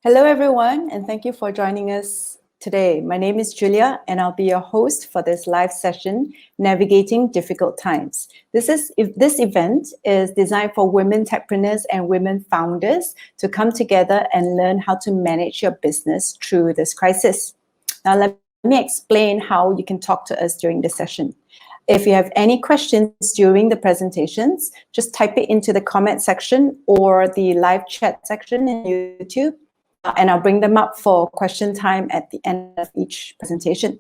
Hello, everyone, and thank you for joining us today. My name is Julia, and I'll be your host for this live session, Navigating Difficult Times. This event is designed for women techpreneurs and women founders to come together and learn how to manage your business through this crisis. Now, let me explain how you can talk to us during this session. If you have any questions during the presentations, just type it into the comment section or the live chat section in YouTube, and I'll bring them up for question time at the end of each presentation.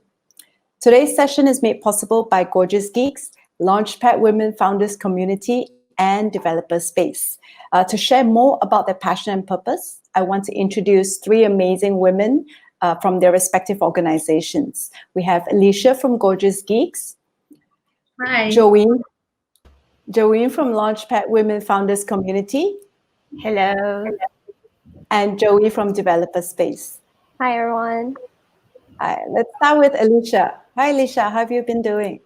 Today's session is made possible by Gorgeous Geeks, Launchpad Women Founders Community, and Developer Space. To share more about their passion and purpose, I want to introduce three amazing women from their respective organizations. We have Alicia from Gorgeous Geeks. Hi. Joeen from Launchpad Women Founders Community. Hello. And Joey from Developer Space. Hi, everyone. Hi, let's start with Alicia. Hi, Alicia. How have you been doing?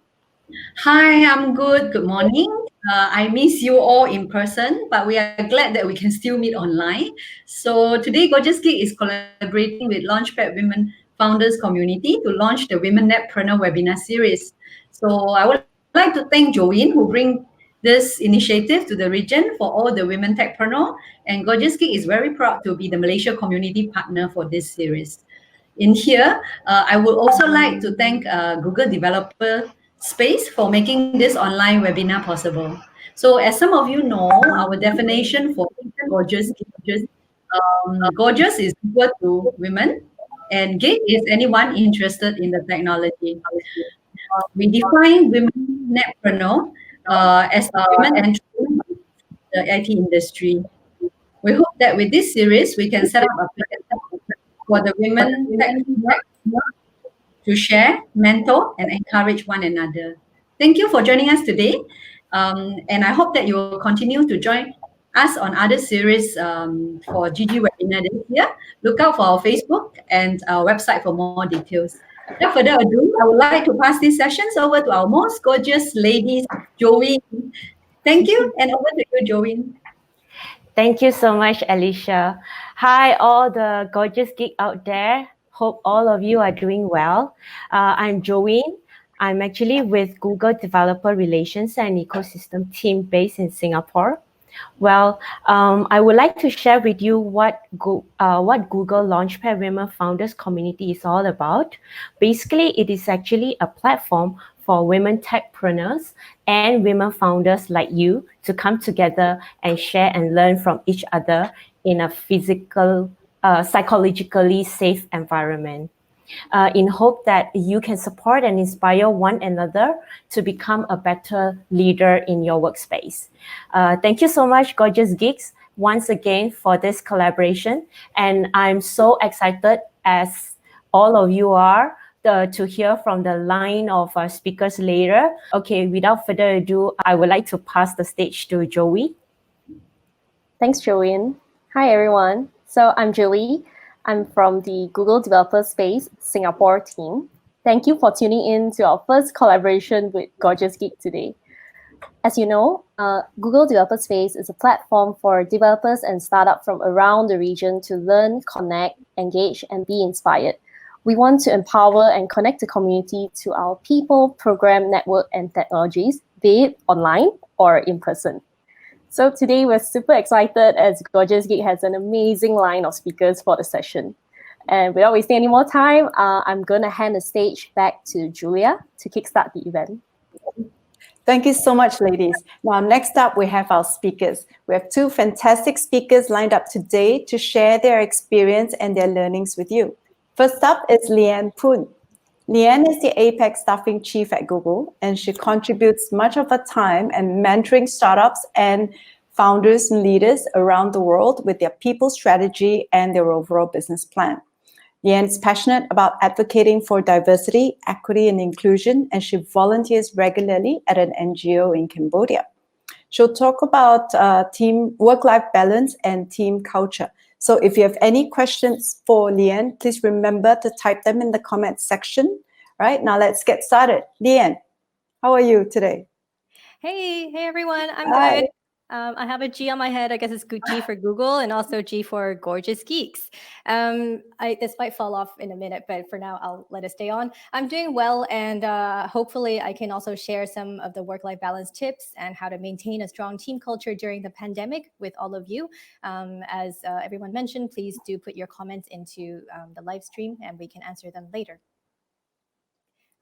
Hi, I'm good. Good morning. I miss you all in person, but we are glad that we can still meet online. So today, Gorgeous Geek is collaborating with Launchpad Women Founders Community to launch the Women Techpreneur webinar series. So I would like to thank Joeen, who bring this initiative to the region for all the women techpreneur. And Gorgeous Geek is very proud to be the Malaysia community partner for this series. In here, I would also like to thank Google Developer Space for making this online webinar possible. So as some of you know, our definition for gorgeous is equal to women, and geek is anyone interested in the technology. We define women netpreneur as the women entering the IT industry. We hope that with this series, we can set up a platform for the women to share, mentor, and encourage one another. Thank you for joining us today. And I hope that you will continue to join us on other series for GG webinar this year. Look out for our Facebook and our website for more details. Without further ado, I would like to pass these sessions over to our most gorgeous ladies, Joey. Thank you, and over to you, Joey. Thank you so much, Alicia. Hi, all the gorgeous geeks out there. Hope all of you are doing well. I'm Joeen. I'm actually with Google Developer Relations and Ecosystem team based in Singapore. Well, I would like to share with you what Google Launchpad Women Founders Community is all about. Basically, it is actually a platform for women techpreneurs and women founders like you to come together and share and learn from each other in a psychologically safe environment. In hope that you can support and inspire one another to become a better leader in your workspace. Thank you so much, Gorgeous Geeks, once again for this collaboration. And I'm so excited, as all of you are, to hear from the line of speakers later. Okay, without further ado, I would like to pass the stage to Joey. Thanks, Joeen. Hi, everyone. So I'm Joey. I'm from the Google Developer Space Singapore team. Thank you for tuning in to our first collaboration with Gorgeous Geek today. As you know, Google Developer Space is a platform for developers and startups from around the region to learn, connect, engage, and be inspired. We want to empower and connect the community to our people, program, network, and technologies, be it online or in person. So today we're super excited as Gorgeous Geek has an amazing line of speakers for the session. And without wasting any more time, I'm going to hand the stage back to Julia to kickstart the event. Thank you so much, ladies. Now, next up, we have our speakers. We have two fantastic speakers lined up today to share their experience and their learnings with you. First up is Leanne Poon. Leanne is the APAC staffing chief at Google, and she contributes much of her time and mentoring startups and founders and leaders around the world with their people strategy and their overall business plan. Leanne is passionate about advocating for diversity, equity, and inclusion, and she volunteers regularly at an NGO in Cambodia. She'll talk about team work-life balance and team culture. So if you have any questions for Leanne, please remember to type them in the comments section. All right, now let's get started. Leanne, how are you today? Hey everyone, I'm Hi. good. I have a G on my head. I guess it's G for Google and also G for Gorgeous Geeks. This might fall off in a minute, but for now, I'll let it stay on. I'm doing well, and hopefully I can also share some of the work-life balance tips and how to maintain a strong team culture during the pandemic with all of you. As everyone mentioned, please do put your comments into the live stream, and we can answer them later.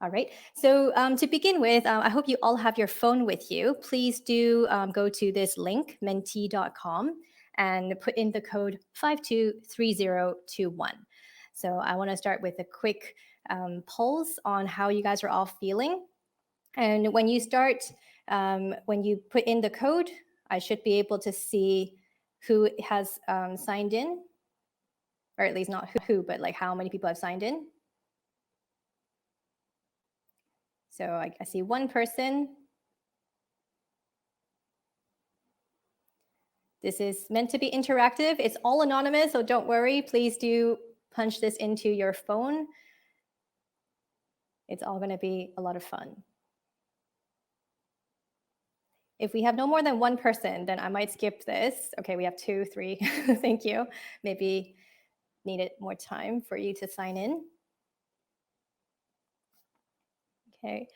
All right, so to begin with, I hope you all have your phone with you. Please do go to this link, mentee.com, and put in the code 523021. So I want to start with a quick pulse on how you guys are all feeling. And when you start, when you put in the code, I should be able to see who has signed in, or at least not who, but like how many people have signed in. So I see one person. This is meant to be interactive. It's all anonymous, so don't worry. Please do punch this into your phone. It's all going to be a lot of fun. If we have no more than one person, then I might skip this. Okay, we have 2, 3. Thank you. Maybe needed more time for you to sign in. Okay.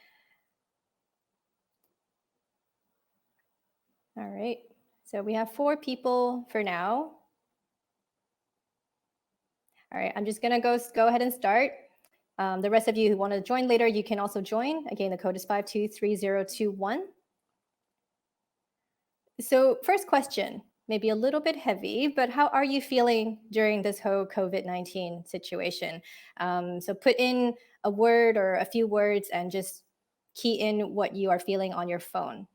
All right, so we have 4 people for now. All right, I'm just gonna go ahead and start. The rest of you who want to join later, you can also join. Again, the code is 523021. So first question, maybe a little bit heavy, but how are you feeling during this whole COVID-19 situation? So put in a word or a few words and just key in what you are feeling on your phone.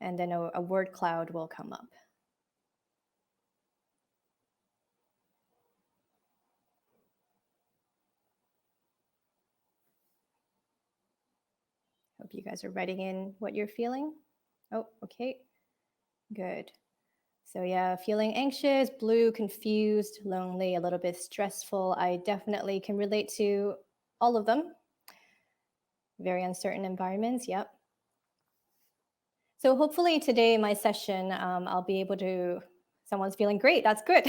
And then a word cloud will come up. Hope you guys are writing in what you're feeling. Oh, okay, good. So yeah, feeling anxious, blue, confused, lonely, a little bit stressful. I definitely can relate to all of them. Very uncertain environments, yep. So hopefully today in my session, I'll be able to, someone's feeling great, that's good.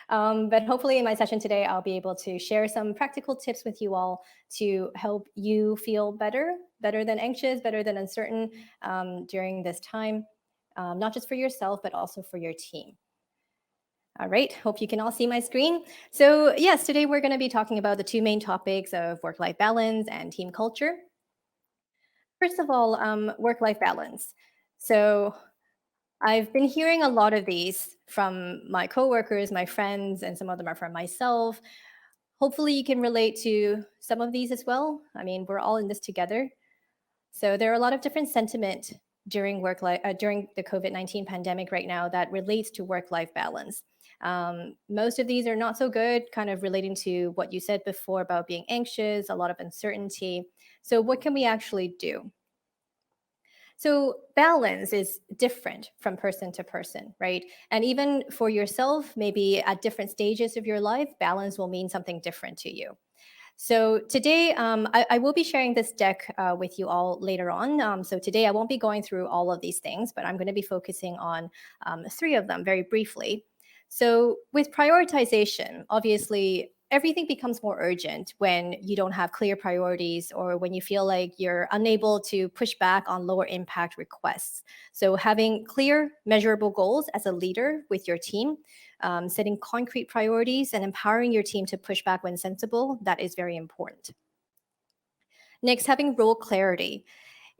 But hopefully in my session today, I'll be able to share some practical tips with you all to help you feel better than anxious, better than uncertain during this time, not just for yourself, but also for your team. All right, hope you can all see my screen. So yes, today we're gonna be talking about the 2 main topics of work-life balance and team culture. First of all, work-life balance. So I've been hearing a lot of these from my coworkers, my friends, and some of them are from myself. Hopefully you can relate to some of these as well. I mean, we're all in this together. So there are a lot of different sentiment during during the COVID-19 pandemic right now that relates to work-life balance. Most of these are not so good, kind of relating to what you said before about being anxious, a lot of uncertainty. So what can we actually do? So balance is different from person to person, right? And even for yourself, maybe at different stages of your life, balance will mean something different to you. So today, I will be sharing this deck with you all later on. So today I won't be going through all of these things, but I'm going to be focusing on 3 of them very briefly. So with prioritization, obviously, everything becomes more urgent when you don't have clear priorities or when you feel like you're unable to push back on lower impact requests. So having clear, measurable goals as a leader with your team, setting concrete priorities and empowering your team to push back when sensible, that is very important. Next, having role clarity.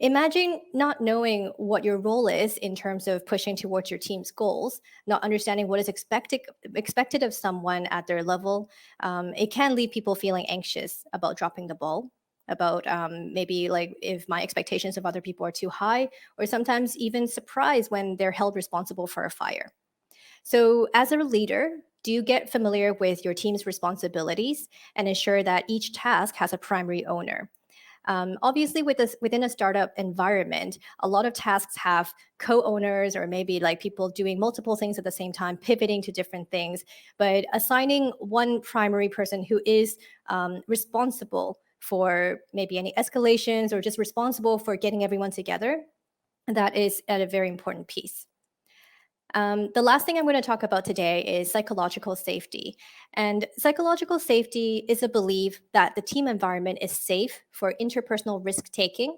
Imagine not knowing what your role is in terms of pushing towards your team's goals, not understanding what is expected of someone at their level. It can leave people feeling anxious about dropping the ball, about maybe like if my expectations of other people are too high, or sometimes even surprised when they're held responsible for a fire. So as a leader, do get familiar with your team's responsibilities and ensure that each task has a primary owner. Obviously, within a startup environment, a lot of tasks have co-owners or maybe like people doing multiple things at the same time, pivoting to different things. But assigning one primary person who is responsible for maybe any escalations or just responsible for getting everyone together. That is a very important piece. The last thing I'm going to talk about today is psychological safety. And psychological safety is a belief that the team environment is safe for interpersonal risk-taking.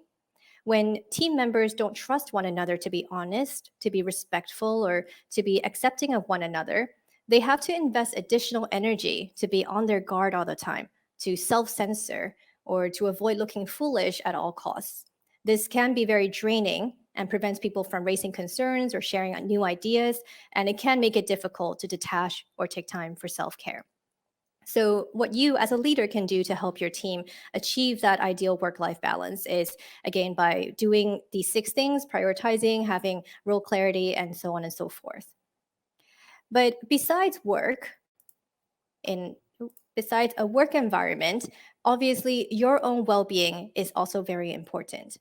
When team members don't trust one another to be honest, to be respectful, or to be accepting of one another, they have to invest additional energy to be on their guard all the time, to self-censor, or to avoid looking foolish at all costs. This can be very draining and prevents people from raising concerns or sharing new ideas, and it can make it difficult to detach or take time for self-care. So what you as a leader can do to help your team achieve that ideal work-life balance is, again, by doing these 6 things: prioritizing, having role clarity, and so on and so forth. But besides a work environment, obviously your own well-being is also very important.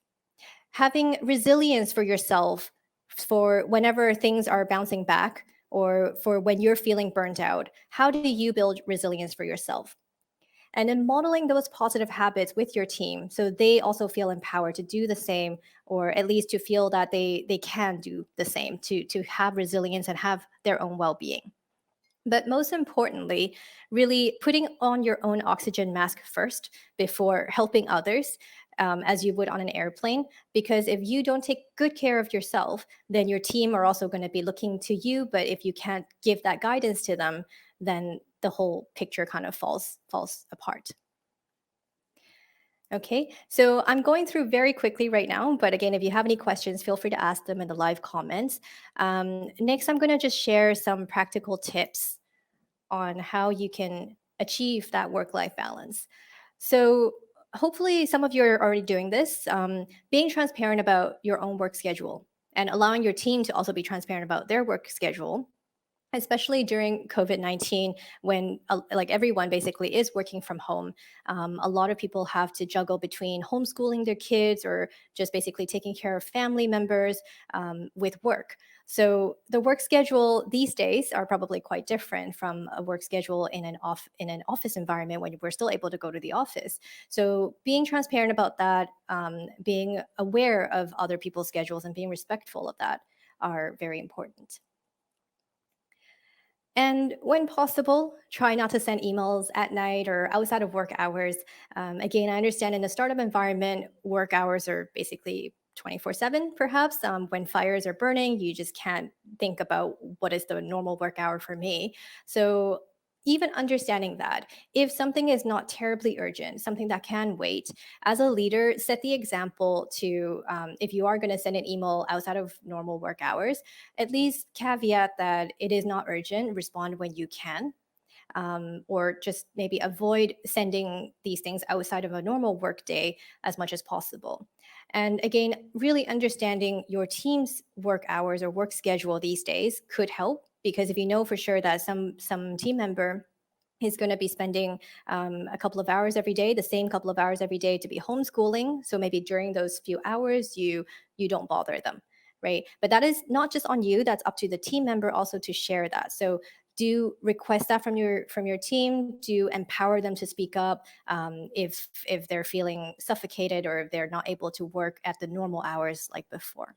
Having resilience for yourself for whenever things are bouncing back or for when you're feeling burnt out, how do you build resilience for yourself? And then modeling those positive habits with your team so they also feel empowered to do the same, or at least to feel that they can do the same, to have resilience and have their own well-being. But most importantly, really putting on your own oxygen mask first before helping others, as you would on an airplane. Because if you don't take good care of yourself, then your team are also going to be looking to you. But if you can't give that guidance to them, then the whole picture kind of falls apart. Okay, so I'm going through very quickly right now, but again, if you have any questions, feel free to ask them in the live comments. Next, I'm going to just share some practical tips on how you can achieve that work-life balance. So hopefully some of you are already doing this, being transparent about your own work schedule and allowing your team to also be transparent about their work schedule, especially during COVID-19, when like everyone basically is working from home. A lot of people have to juggle between homeschooling their kids or just basically taking care of family members with work. So the work schedule these days are probably quite different from a work schedule in an office environment when we're still able to go to the office. So being transparent about that, being aware of other people's schedules and being respectful of that are very important. And when possible, try not to send emails at night or outside of work hours. Again, I understand in a startup environment, work hours are basically 24/7, perhaps. When fires are burning, you just can't think about what is the normal work hour for me. So even understanding that if something is not terribly urgent, something that can wait, as a leader, set the example to, if you are going to send an email outside of normal work hours, at least caveat that it is not urgent, respond when you can. Or just maybe avoid sending these things outside of a normal work day as much as possible. And again, really understanding your team's work hours or work schedule these days could help, because if you know for sure that some team member is going to be spending a couple of hours every day, the same couple of hours every day to be homeschooling, so maybe during those few hours you don't bother them, right? But that is not just on you, that's up to the team member also to share that. So do request that from your team. Do empower them to speak up if they're feeling suffocated or if they're not able to work at the normal hours like before.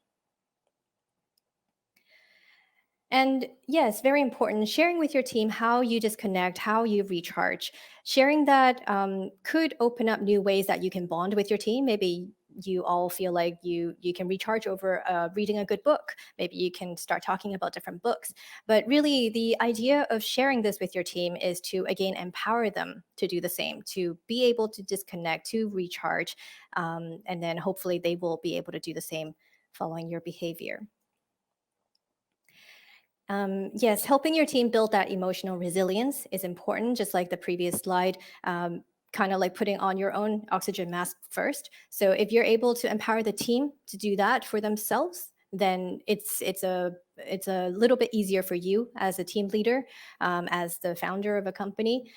And yes, very important, sharing with your team how you disconnect, how you recharge. Sharing that could open up new ways that you can bond with your team. Maybe you all feel like you can recharge over reading a good book. Maybe you can start talking about different books. But really, the idea of sharing this with your team is to, again, empower them to do the same, to be able to disconnect, to recharge, and then hopefully they will be able to do the same following your behavior. Yes, helping your team build that emotional resilience is important, just like the previous slide, kind of like putting on your own oxygen mask first. So if you're able to empower the team to do that for themselves, then it's a little bit easier for you as a team leader, as the founder of a company.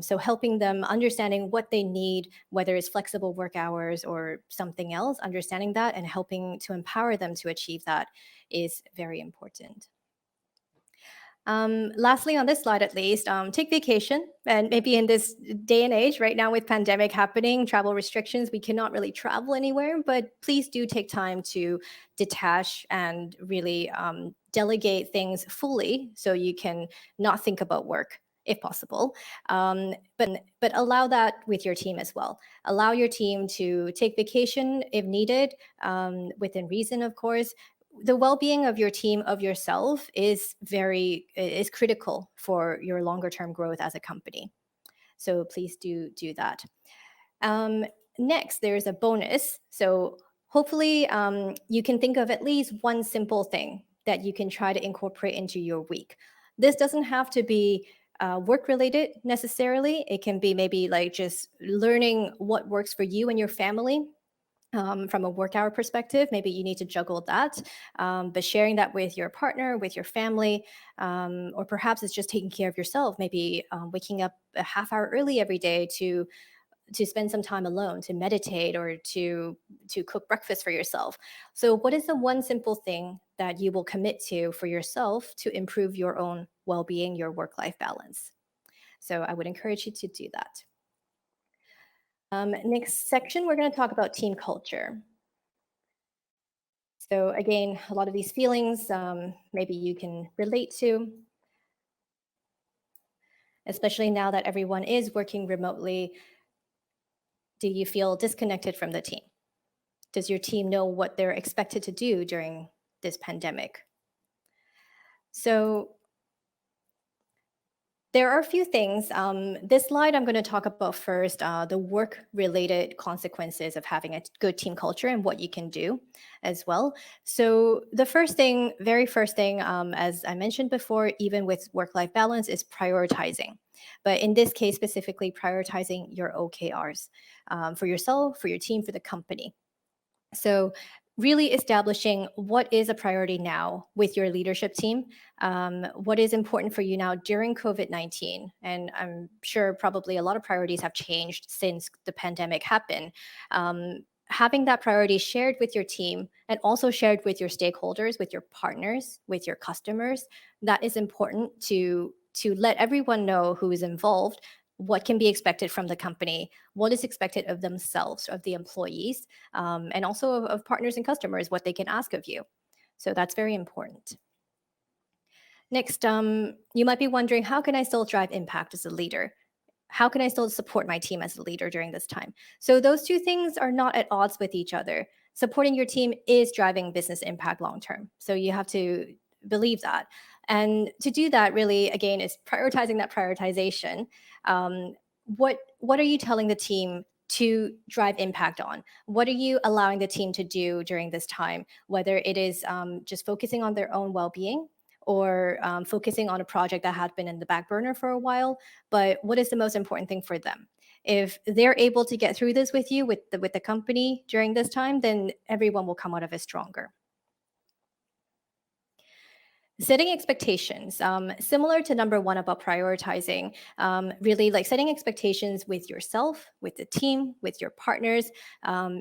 So helping them, understanding what they need, whether it's flexible work hours or something else, understanding that and helping to empower them to achieve that is very important. Lastly, on this slide at least, take vacation. And maybe in this day and age, right now with pandemic happening, travel restrictions, we cannot really travel anywhere, but please do take time to detach and really delegate things fully so you can not think about work if possible. But allow that with your team as well. Allow your team to take vacation if needed, within reason, of course. The well-being of your team, of yourself, is critical for your longer term growth as a company. So please do that. Next, there's a bonus. So hopefully you can think of at least one simple thing that you can try to incorporate into your week. This doesn't have to be work related necessarily. It can be maybe like just learning what works for you and your family. From a work hour perspective, maybe you need to juggle that, but sharing that with your partner, with your family, or perhaps it's just taking care of yourself, maybe waking up a half hour early every day to spend some time alone, to meditate, or to cook breakfast for yourself. So what is the one simple thing that you will commit to for yourself to improve your own well-being, your work-life balance? So I would encourage you to do that. Next section, we're going to talk about team culture. So again, a lot of these feelings maybe you can relate to, especially now that everyone is working remotely. Do you feel disconnected from the team? Does your team know what they're expected to do during this pandemic? So there are a few things. This slide I'm going to talk about first, the work-related consequences of having a good team culture and what you can do as well. So the very first thing, as I mentioned before, even with work-life balance, is prioritizing. But in this case, specifically prioritizing your OKRs for yourself, for your team, for the company. So really establishing what is a priority now with your leadership team, what is important for you now during COVID-19. And I'm sure probably a lot of priorities have changed since the pandemic happened. Having that priority shared with your team and also shared with your stakeholders, with your partners, with your customers, that is important to let everyone know who is involved what can be expected from the company, what is expected of themselves, of the employees, and also of partners and customers, what they can ask of you. So that's very important. Next, you might be wondering, how can I still drive impact as a leader? How can I still support my team as a leader during this time? So those two things are not at odds with each other. Supporting your team is driving business impact long term. So you have to believe that. And to do that, really, again, is prioritizing that prioritization. What are you telling the team to drive impact on? What are you allowing the team to do during this time? Whether it is just focusing on their own well-being, or focusing on a project that had been in the back burner for a while, but what is the most important thing for them? If they're able to get through this with you, with the company during this time, then everyone will come out of it stronger. Setting expectations, similar to number one about prioritizing, really like setting expectations with yourself, with the team, with your partners,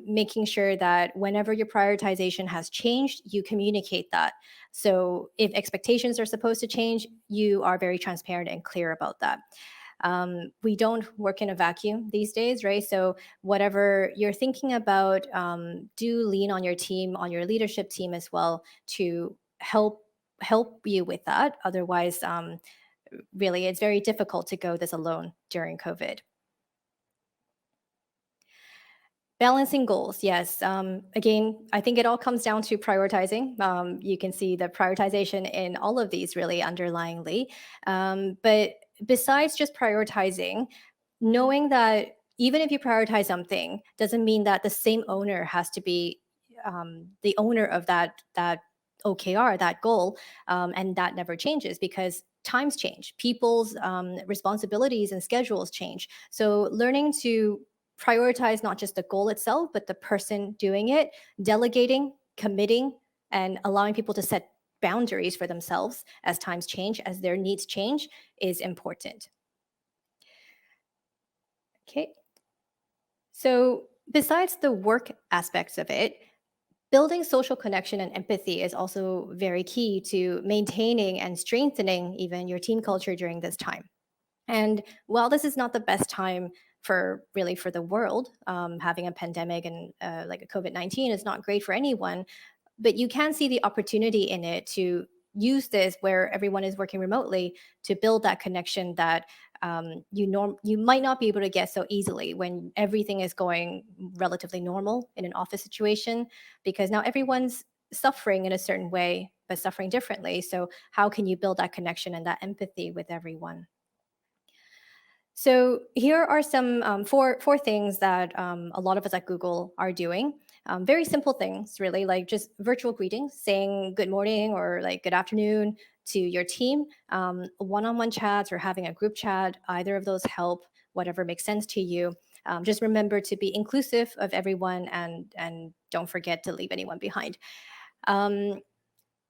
making sure that whenever your prioritization has changed, you communicate that. So if expectations are supposed to change, you are very transparent and clear about that. We don't work in a vacuum these days, right? So whatever you're thinking about, do lean on your team, on your leadership team as well, to help you with that. Otherwise, really, it's very difficult to go this alone during COVID. Balancing goals, yes. Again, I think it all comes down to prioritizing. You can see the prioritization in all of these really underlyingly. But besides just prioritizing, knowing that even if you prioritize something, doesn't mean that the same owner has to be the owner of that OKR, that goal, and that never changes because times change, people's responsibilities and schedules change. So learning to prioritize not just the goal itself, but the person doing it, delegating, committing, and allowing people to set boundaries for themselves as times change, as their needs change, is important. Okay. So besides the work aspects of it, Building social connection and empathy is also very key to maintaining and strengthening even your team culture during this time. And while this is not the best time for the world, having a pandemic and like a COVID-19 is not great for anyone, but you can see the opportunity in it to use this where everyone is working remotely to build that connection that you might not be able to get so easily when everything is going relatively normal in an office situation, because now everyone's suffering in a certain way but suffering differently. So how can you build that connection and that empathy with everyone? So here are some four things that a lot of us at Google are doing. Very simple things, really, like just virtual greetings, saying good morning or like good afternoon to your team, one-on-one chats or having a group chat. Either of those help, whatever makes sense to you. Just remember to be inclusive of everyone and don't forget to leave anyone behind.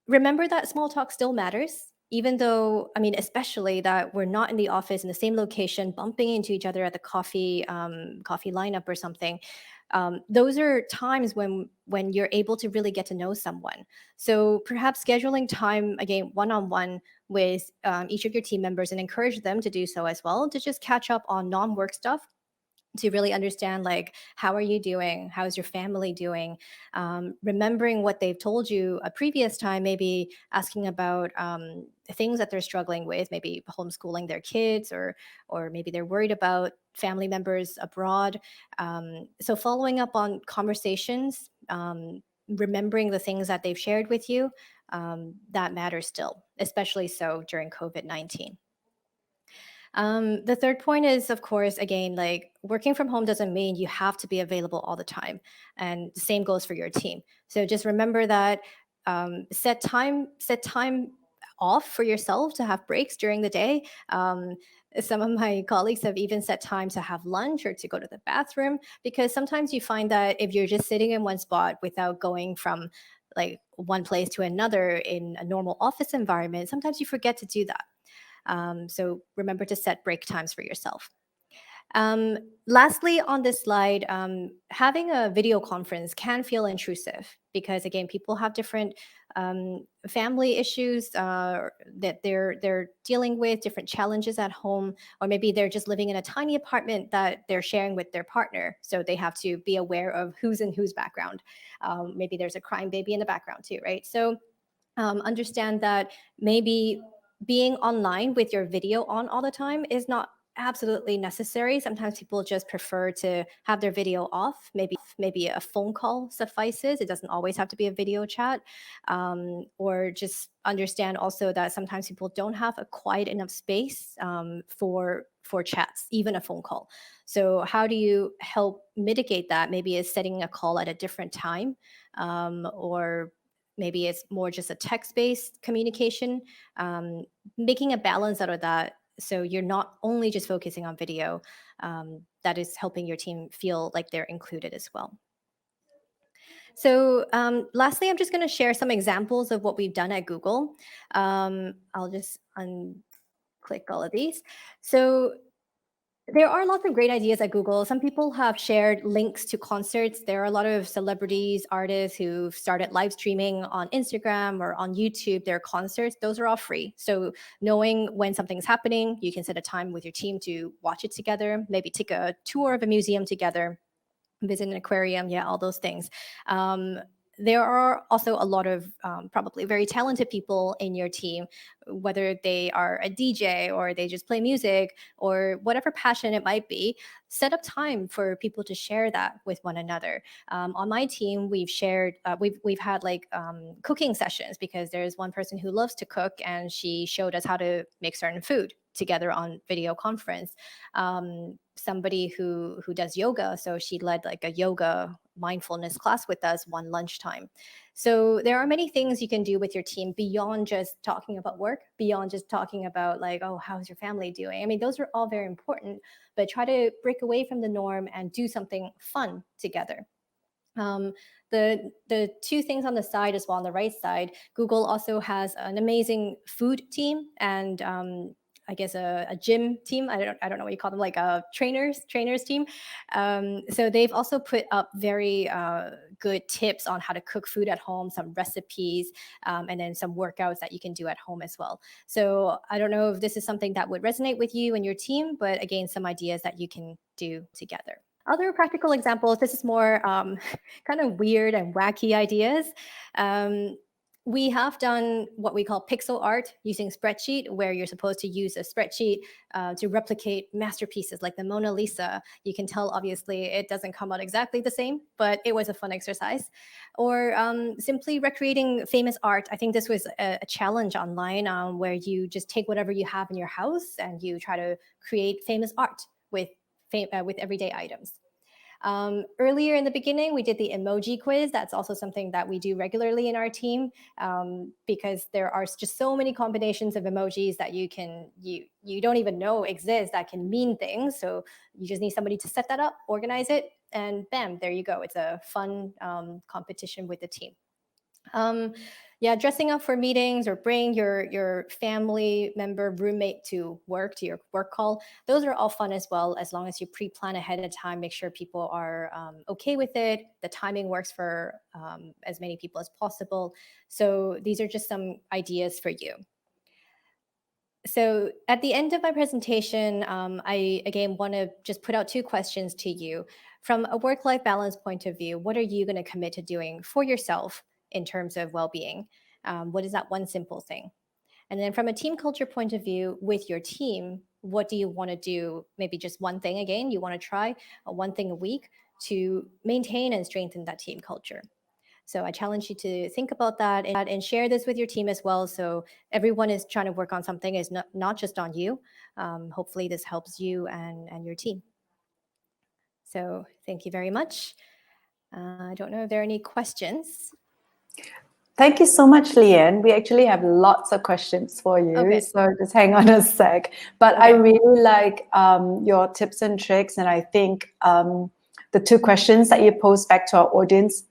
Remember that small talk still matters, even though, I mean, especially that we're not in the office in the same location, bumping into each other at the coffee lineup or something. Those are times when you're able to really get to know someone. So perhaps scheduling time again one-on-one with each of your team members and encourage them to do so as well, to just catch up on non-work stuff, to really understand, like, how are you doing, how's your family doing, remembering what they've told you a previous time, maybe asking about things that they're struggling with, maybe homeschooling their kids, or maybe they're worried about family members abroad. So following up on conversations, remembering the things that they've shared with you, that matters still, especially so during COVID-19. The third point is, of course, again, like working from home doesn't mean you have to be available all the time. And the same goes for your team. So just remember that set time off for yourself to have breaks during the day. Some of my colleagues have even set time to have lunch or to go to the bathroom, because sometimes you find that if you're just sitting in one spot without going from like one place to another in a normal office environment, sometimes you forget to do that. So remember to set break times for yourself. Lastly, on this slide, having a video conference can feel intrusive because, again, people have different family issues that they're dealing with, different challenges at home, or maybe they're just living in a tiny apartment that they're sharing with their partner. So they have to be aware of who's in whose background. Maybe there's a crying baby in the background too, right? So understand that maybe being online with your video on all the time is not absolutely necessary. Sometimes people just prefer to have their video off. Maybe a phone call suffices. It doesn't always have to be a video chat. Or just understand also that sometimes people don't have a quiet enough space for chats, even a phone call. So how do you help mitigate that? Maybe it's setting a call at a different time, or maybe it's more just a text-based communication, making a balance out of that. So you're not only just focusing on video, that is helping your team feel like they're included as well. So lastly, I'm just going to share some examples of what we've done at Google. I'll just unclick all of these. So there are lots of great ideas at Google. Some people have shared links to concerts. There are a lot of celebrities, artists who've started live streaming on Instagram or on YouTube, their concerts. Those are all free. So knowing when something's happening, you can set a time with your team to watch it together, maybe take a tour of a museum together, visit an aquarium, all those things. There are also a lot of probably very talented people in your team, whether they are a DJ or they just play music or whatever passion it might be. Set up time for people to share that with one another. On my team, we've shared, we've had like cooking sessions, because there's one person who loves to cook and she showed us how to make certain food together on video conference. Somebody who does yoga, so she led like a yoga mindfulness class with us one lunchtime. So there are many things you can do with your team beyond just talking about work, beyond just talking about like, oh, how's your family doing? I mean, those are all very important, but try to break away from the norm and do something fun together. The two things on the side as well, on the right side, Google also has an amazing food team and I guess a gym team. I don't know what you call them, like a trainers team. So they've also put up very good tips on how to cook food at home, some recipes, and then some workouts that you can do at home as well. So I don't know if this is something that would resonate with you and your team, but again, some ideas that you can do together. Other practical examples, this is more kind of weird and wacky ideas. We have done what we call pixel art using spreadsheet, where you're supposed to use a spreadsheet to replicate masterpieces like the Mona Lisa. You can tell, obviously, it doesn't come out exactly the same, but it was a fun exercise. Or simply recreating famous art. I think this was a challenge online where you just take whatever you have in your house and you try to create famous art with everyday items. Earlier in the beginning, we did the emoji quiz. That's also something that we do regularly in our team because there are just so many combinations of emojis that you don't even know exist that can mean things. So you just need somebody to set that up, organize it, and bam, there you go. It's a fun competition with the team. Yeah, dressing up for meetings or bring your family member, roommate to your work call. Those are all fun as well, as long as you pre-plan ahead of time, make sure people are okay with it. The timing works for as many people as possible. So these are just some ideas for you. So at the end of my presentation, I again want to just put out two questions to you. From a work-life balance point of view, what are you going to commit to doing for yourself in terms of well-being? What is that one simple thing? And then from a team culture point of view, with your team, what do you want to do? Maybe just one thing again, you want to try one thing a week to maintain and strengthen that team culture. So I challenge you to think about that and share this with your team as well. So everyone is trying to work on something, is not just on you. Hopefully this helps you and your team. So thank you very much. I don't know if there are any questions. Thank you so much, Leanne. We actually have lots of questions for you, Okay. so just hang on a sec. But Okay. I really like your tips and tricks, and I think the two questions that you pose back to our audience,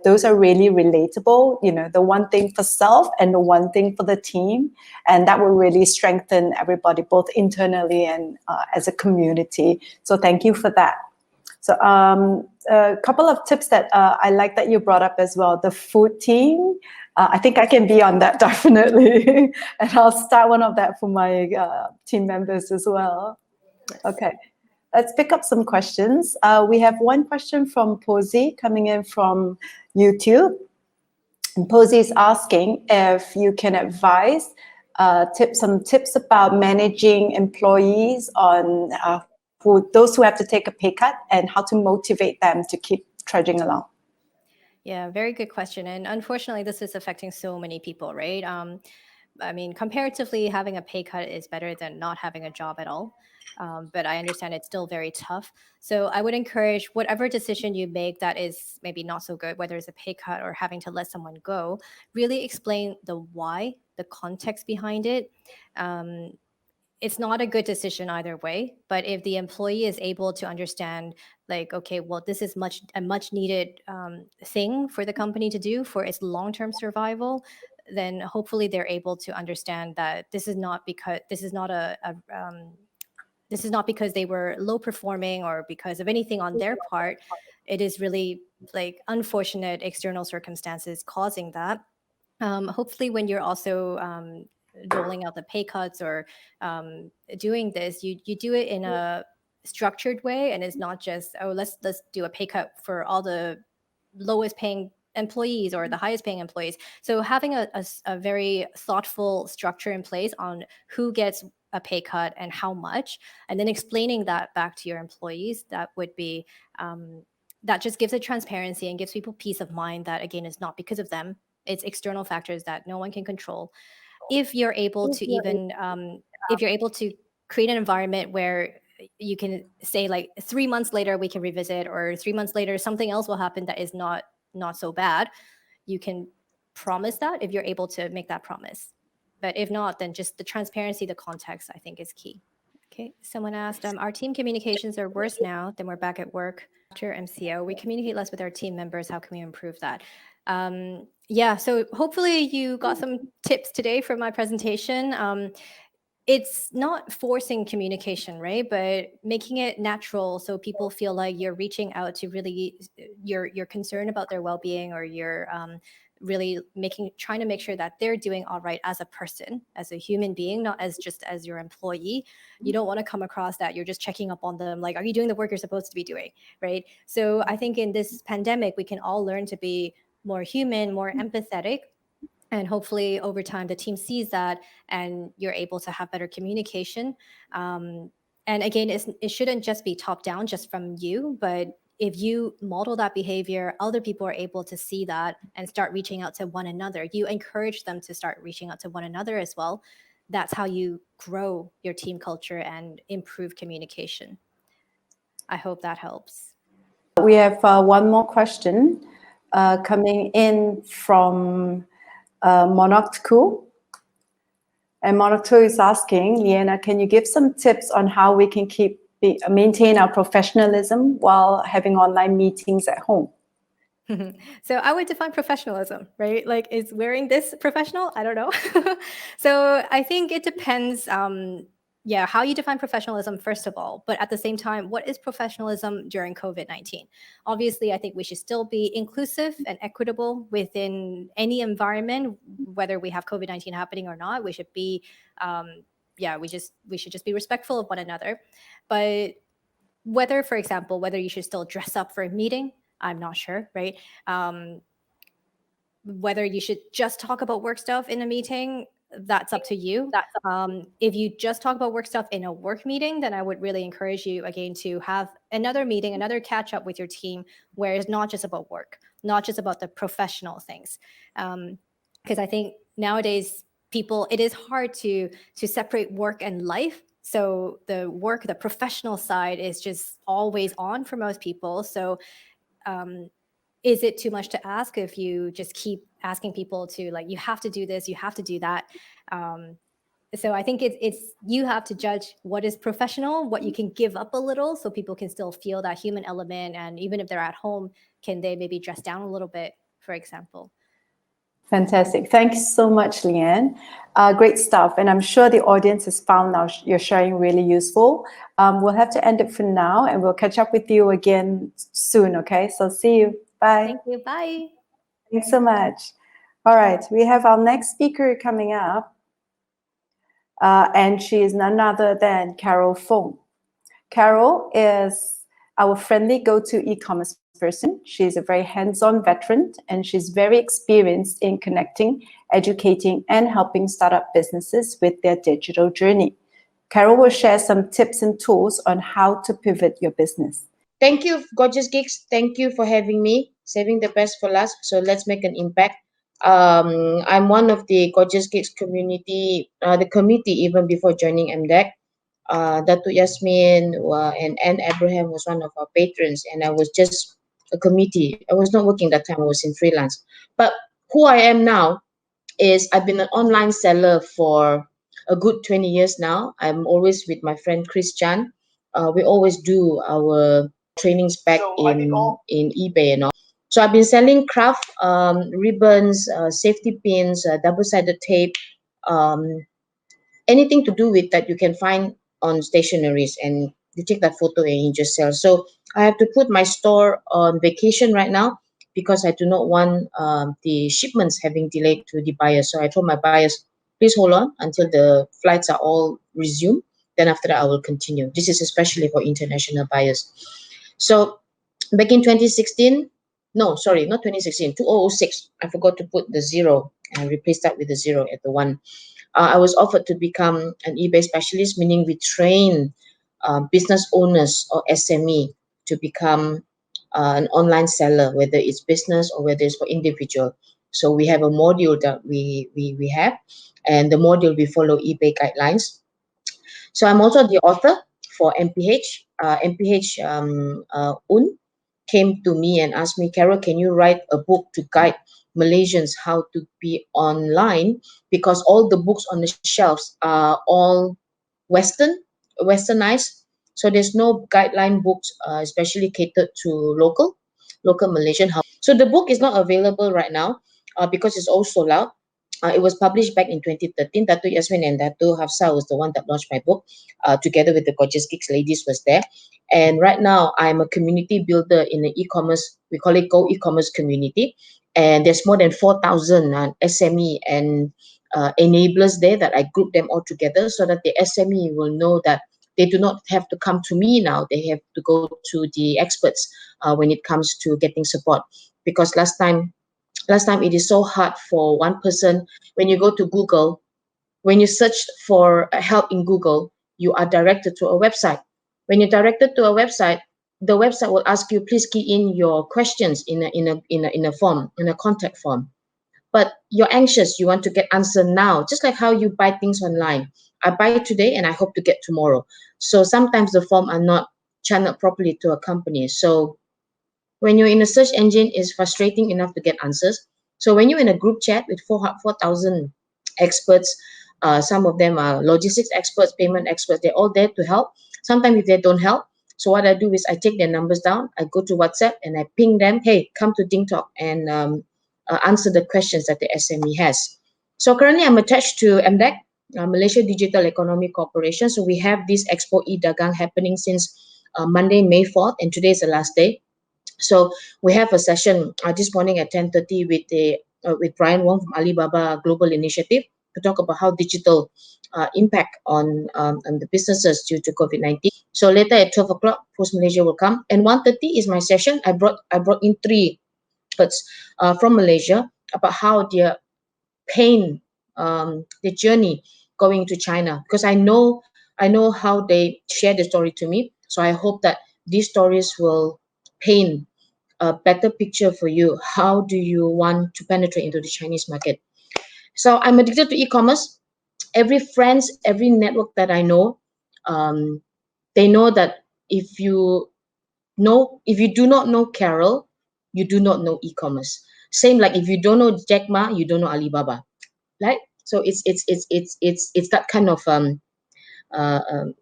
those are really relatable. You know, the one thing for self and the one thing for the team, and that will really strengthen everybody, both internally and as a community. So thank you for that. So a couple of tips that I like that you brought up as well. The food team, I think I can be on that definitely. And I'll start one of that for my team members as well. Yes. Okay, let's pick up some questions. We have one question from Posey coming in from YouTube. And Posey is asking if you can advise some tips about managing employees on those who have to take a pay cut and how to motivate them to keep trudging along. Yeah, very good question. And unfortunately, this is affecting so many people, right? I mean, comparatively, having a pay cut is better than not having a job at all. But I understand it's still very tough. So I would encourage whatever decision you make that is maybe not so good, whether it's a pay cut or having to let someone go, really explain the why, the context behind it. It's not a good decision either way, but if the employee is able to understand, like, okay, well, this is a much needed thing for the company to do for its long-term survival, then hopefully they're able to understand that this is not because they were low performing or because of anything on their part. It is really like unfortunate external circumstances causing that. Hopefully when you're also doling out the pay cuts or doing this, you do it in a structured way, and it's not just, oh, let's do a pay cut for all the lowest paying employees or the highest paying employees. So having a very thoughtful structure in place on who gets a pay cut and how much, and then explaining that back to your employees, that would be that just gives it transparency and gives people peace of mind that, again, is not because of them. It's external factors that no one can control. If you're able to if you're able to create an environment where you can say, like, 3 months later we can revisit, or 3 months later something else will happen that is not so bad, you can promise that if you're able to make that promise. But if not, then just the transparency, the context, I think, is key. Okay, someone asked, our team communications are worse now than we're back at work after MCO. We communicate less with our team members. How can we improve that? Yeah, so hopefully you got some tips today from my presentation. it's not forcing communication, right? But making it natural so people feel like you're reaching out to really, you're concerned about their well-being, or you're really trying to make sure that they're doing all right as a person, as a human being, not as just as your employee. You don't want to come across that you're just checking up on them, like, are you doing the work you're supposed to be doing, right? So I think in this pandemic, we can all learn to be more human, more empathetic. And hopefully over time, the team sees that and you're able to have better communication. And again, it shouldn't just be top down, just from you, but if you model that behavior, other people are able to see that and start reaching out to one another. You encourage them to start reaching out to one another as well. That's how you grow your team culture and improve communication. I hope that helps. We have one more question coming in from Monoctu. And Monoctu is asking, Leanne, can you give some tips on how we can maintain our professionalism while having online meetings at home? So I would define professionalism, right? Like, is wearing this professional? I don't know. So I think it depends, how you define professionalism, first of all. But at the same time, what is professionalism during COVID-19? Obviously, I think we should still be inclusive and equitable within any environment, whether we have COVID-19 happening or not. We should be, we should just be respectful of one another. But whether, for example, whether you should still dress up for a meeting, I'm not sure, right? Whether you should just talk about work stuff in a meeting, that's up to you. If you just talk about work stuff in a work meeting, then I would really encourage you, again, to have another meeting, another catch up with your team, where it's not just about work, not just about the professional things. Because I think nowadays, it is hard to separate work and life. So the professional side is just always on for most people. So is it too much to ask if you just keep asking people to, like, you have to do this, you have to do that? So I think it's you have to judge what is professional, what you can give up a little, so people can still feel that human element. And even if they're at home, can they maybe dress down a little bit, for example? Fantastic. Thanks so much, Leanne. Great stuff. And I'm sure the audience has found now your sharing really useful. We'll have to end it for now, and we'll catch up with you again soon, okay? So see you. Bye. Thank you. Bye. Thanks so much. All right. We have our next speaker coming up. And she is none other than Carol Fung. Carol is our friendly go-to e-commerce person. She's a very hands-on veteran, and she's very experienced in connecting, educating, and helping startup businesses with their digital journey. Carol will share some tips and tools on how to pivot your business. Thank you, Gorgeous Geeks. Thank you for having me. Saving the best for last. So let's make an impact. I'm one of the Gorgeous Geeks community, the committee even before joining MDEC. Datuk Yasmin and Anne Abraham was one of our patrons, and I was just a committee. I was not working that time. I was in freelance. But who I am now is I've been an online seller for a good 20 years now. I'm always with my friend Chris Chan. We always do our trainings back in eBay and all. So I've been selling craft ribbons, safety pins, double-sided tape, anything to do with that you can find on stationaries, and you take that photo and you just sell. So I have to put my store on vacation right now because I do not want the shipments having delayed to the buyers. So I told my buyers, please hold on until the flights are all resumed. Then after that, I will continue. This is especially for international buyers. So back in 2016, no, sorry, not 2016, 2006, I forgot to put the zero and replace that with the zero at the one. I was offered to become an eBay specialist, meaning we train business owners or SME to become an online seller, whether it's business or whether it's for individual. So we have a module that we have, and the module we follow eBay guidelines. So I'm also the author for MPH. MPH Un came to me and asked me, Carol, can you write a book to guide Malaysians how to be online, because all the books on the shelves are all westernized. So there's no guideline books, especially catered to local Malaysian. So the book is not available right now because it's all sold out. It was published back in 2013. Dato Yasmin and Dato Hafsa was the one that launched my book, together with the Gorgeous Geeks ladies was there. And right now, I'm a community builder in the e-commerce. We call it Go E-commerce community. And there's more than 4,000 SME and enablers there that I group them all together so that the SME will know that they do not have to come to me now. They have to go to the experts when it comes to getting support. Because last time it is so hard for one person. When you go to Google, when you search for help in Google, you are directed to a website. When you're directed to a website, the website will ask you, please key in your questions in a form, in a contact form. But you're anxious, you want to get answer now, just like how you buy things online. I buy it today and I hope to get tomorrow. So sometimes the form are not channeled properly to a company. So when you're in a search engine, it's frustrating enough to get answers. So when you're in a group chat with 4,000 experts, some of them are logistics experts, payment experts, they're all there to help. Sometimes if they don't help, so what I do is I take their numbers down, I go to WhatsApp and I ping them, hey, come to Ding Talk and answer the questions that the SME has. So currently I'm attached to MDEC, Malaysia Digital Economy Corporation. So we have this Expo e-Dagang happening since Monday, May 4th, and today is the last day. So we have a session this morning at 10:30 with Brian Wong from Alibaba Global Initiative to talk about how digital impact on the businesses due to COVID-19. So later at 12 o'clock, Post Malaysia will come, and 1:30 is my session. I brought in 3 experts from Malaysia about how their pain, the journey going to China, because I know how they share the story to me. So I hope that these stories will paint a better picture for you. How do you want to penetrate into the Chinese market? So I'm addicted to e-commerce. Every friends, every network that I know, they know that if you do not know Carol, you do not know e-commerce. Same like if you don't know Jack Ma, you don't know Alibaba, right? So it's that kind of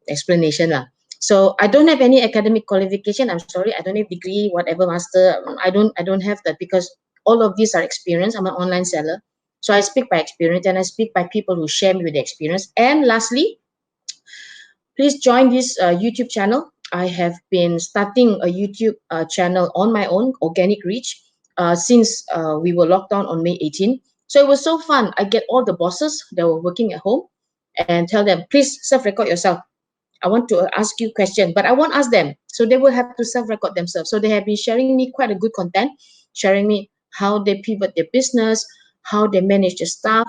explanation lah. So I don't have any academic qualification. I'm sorry, I don't have degree, whatever, master. I don't have that because all of these are experience. I'm an online seller, so I speak by experience and I speak by people who share me with the experience. And lastly, please join this YouTube channel. I have been starting a YouTube channel on my own, organic reach, since we were locked down on May 18. So it was so fun. I get all the bosses that were working at home and tell them, please self-record yourself. I want to ask you a question, but I won't ask them. So they will have to self-record themselves. So they have been sharing me quite a good content, sharing me how they pivot their business, how they manage the staff,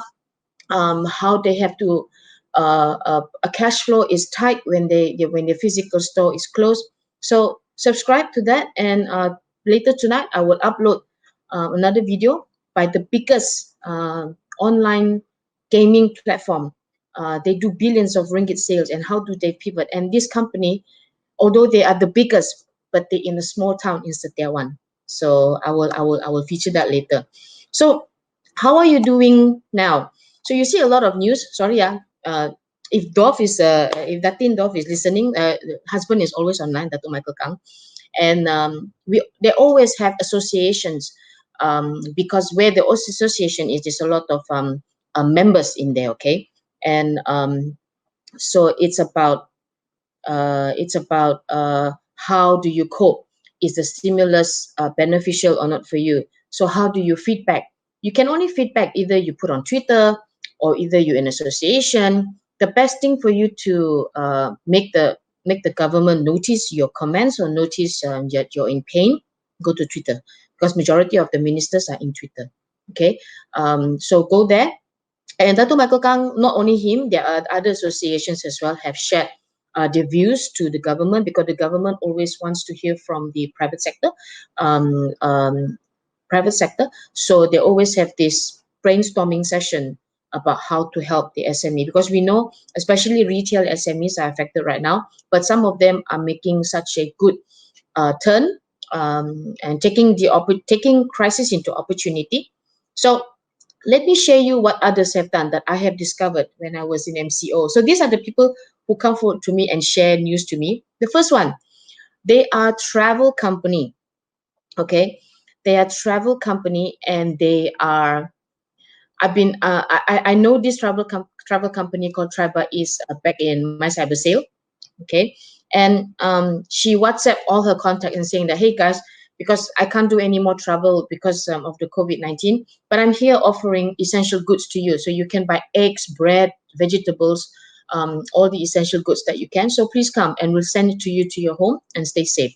how they have to a cash flow is tight when the physical store is closed. So subscribe to that, and later tonight I will upload another video by the biggest online gaming platform. They do billions of ringgit sales, and how do they pivot? And this company, although they are the biggest, but they're in a small town in Setiawan. So I will feature that later. So how are you doing now? So you see a lot of news. Sorry, if Datin Dov is listening, the husband is always online, Dato Michael Kang, and they always have associations, because where the association is, there's a lot of members in there. Okay, and so it's about how do you cope? Is the stimulus beneficial or not for you? So how do you feedback? You can only feedback either you put on Twitter or either you're in association. The best thing for you to make the government notice your comments or notice that you're in pain, go to Twitter, because majority of the ministers are in Twitter. Okay, so go there. And Dato Michael Kang, not only him, there are other associations as well, have shared their views to the government, because the government always wants to hear from the private sector. So they always have this brainstorming session about how to help the SME, because we know especially retail SMEs are affected right now, but some of them are making such a good turn, and taking crisis into opportunity. So let me share you what others have done that I have discovered when I was in MCO. So these are the people who come forward to me and share news to me. The first one, they are travel company. Okay, they are travel company, and they are I know this travel company called Triba is back in my cyber sale. Okay, and she WhatsApp all her contacts and saying that, hey guys, because I can't do any more travel because of the COVID-19, but I'm here offering essential goods to you, so you can buy eggs, bread, vegetables, all the essential goods that you can. So please come, and we'll send it to you to your home, and stay safe.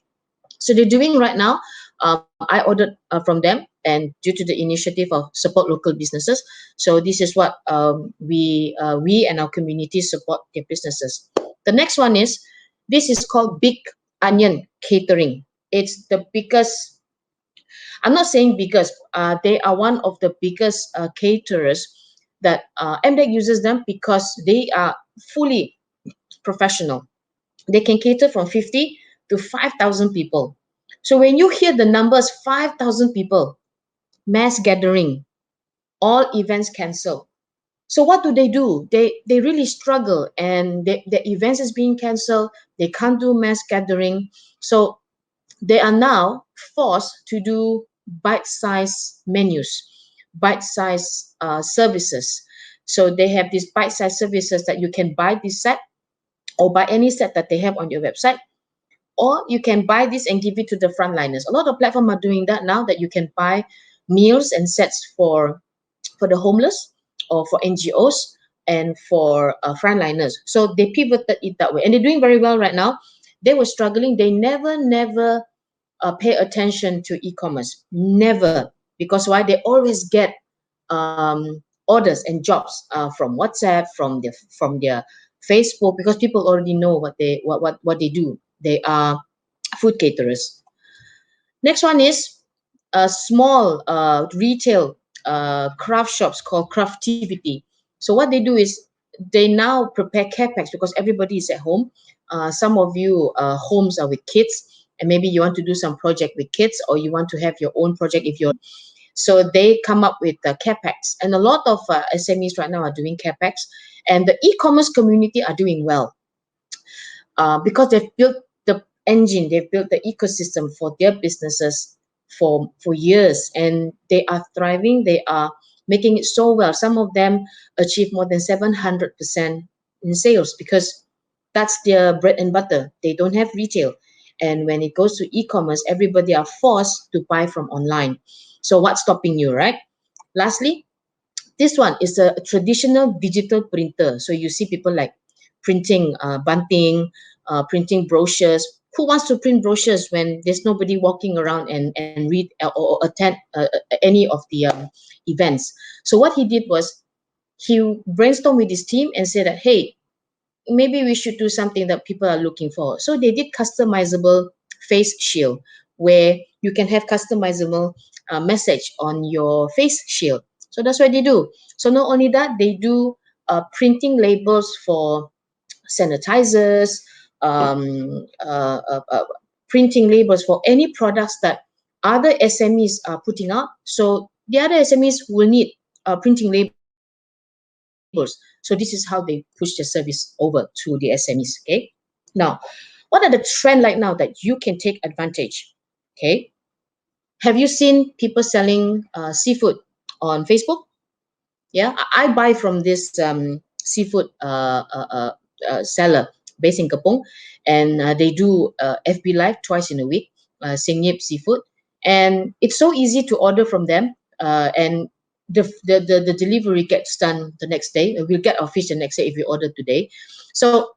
So they're doing right now. I ordered from them, and due to the initiative of support local businesses, so this is what we and our community support their businesses. The next one is, this is called Big Onion Catering. It's the biggest. I'm not saying biggest. They are one of the biggest caterers that MDEC uses them because they are fully professional. They can cater from 50 to 5,000 people. So when you hear the numbers 5,000 people, mass gathering, all events cancelled. So what do? They really struggle, and the events is being cancelled. They can't do mass gathering. So they are now forced to do bite-sized menus, bite-sized services. So they have these bite-sized services that you can buy this set, or buy any set that they have on your website, or you can buy this and give it to the frontliners. A lot of platforms are doing that now, that you can buy meals and sets for the homeless, or for NGOs, and for frontliners. So they pivoted it that way, and they're doing very well right now. They were struggling. They never pay attention to e-commerce. Never. Because why? They always get orders and jobs from WhatsApp, from their Facebook, because people already know what they do. They are food caterers. Next one is a small retail craft shops called Craftivity. So what they do is, they now prepare care packs because everybody is at home. Some of you homes are with kids, and maybe you want to do some project with kids, or you want to have your own project if you're. So they come up with care packs, and a lot of SMEs right now are doing care packs, and the e-commerce community are doing well because they've built the engine, they've built the ecosystem for their businesses for years, and they are thriving. They are making it so well. Some of them achieve more than 700% in sales, because that's their bread and butter. They don't have retail, and when it goes to e-commerce, everybody are forced to buy from online. So what's stopping you, right? Lastly, this one is a traditional digital printer. So you see people like printing bunting, printing brochures. Who wants to print brochures when there's nobody walking around and read or attend any of the events? So what he did was, he brainstormed with his team and said that, hey, maybe we should do something that people are looking for. So they did customizable face shield, where you can have customizable message on your face shield. So that's what they do. So not only that, they do printing labels for sanitizers, printing labels for any products that other SMEs are putting out. So the other SMEs will need printing labels. So this is how they push their service over to the SMEs. Okay. Now, what are the trend right now that you can take advantage? Okay. Have you seen people selling seafood on Facebook? Yeah, I buy from this seafood seller based in Kapong, and they do FB Live twice in a week, Sing Yip Seafood, and it's so easy to order from them, and the delivery gets done the next day. We'll get our fish the next day if we order today. So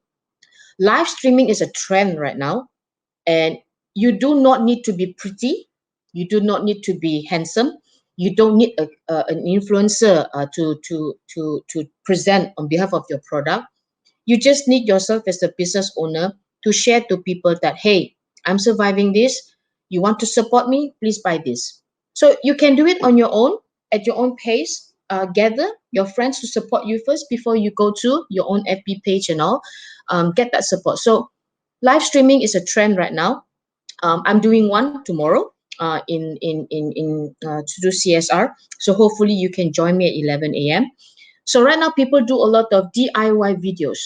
live streaming is a trend right now, and you do not need to be pretty, you do not need to be handsome, you don't need an influencer to present on behalf of your product. You just need yourself as a business owner to share to people that, hey, I'm surviving this, you want to support me, please buy this. So you can do it on your own, at your own pace. Gather your friends to support you first before you go to your own FB page and all. Get that support. So live streaming is a trend right now. I'm doing one tomorrow to do CSR. So hopefully you can join me at 11 a.m. So right now people do a lot of DIY videos.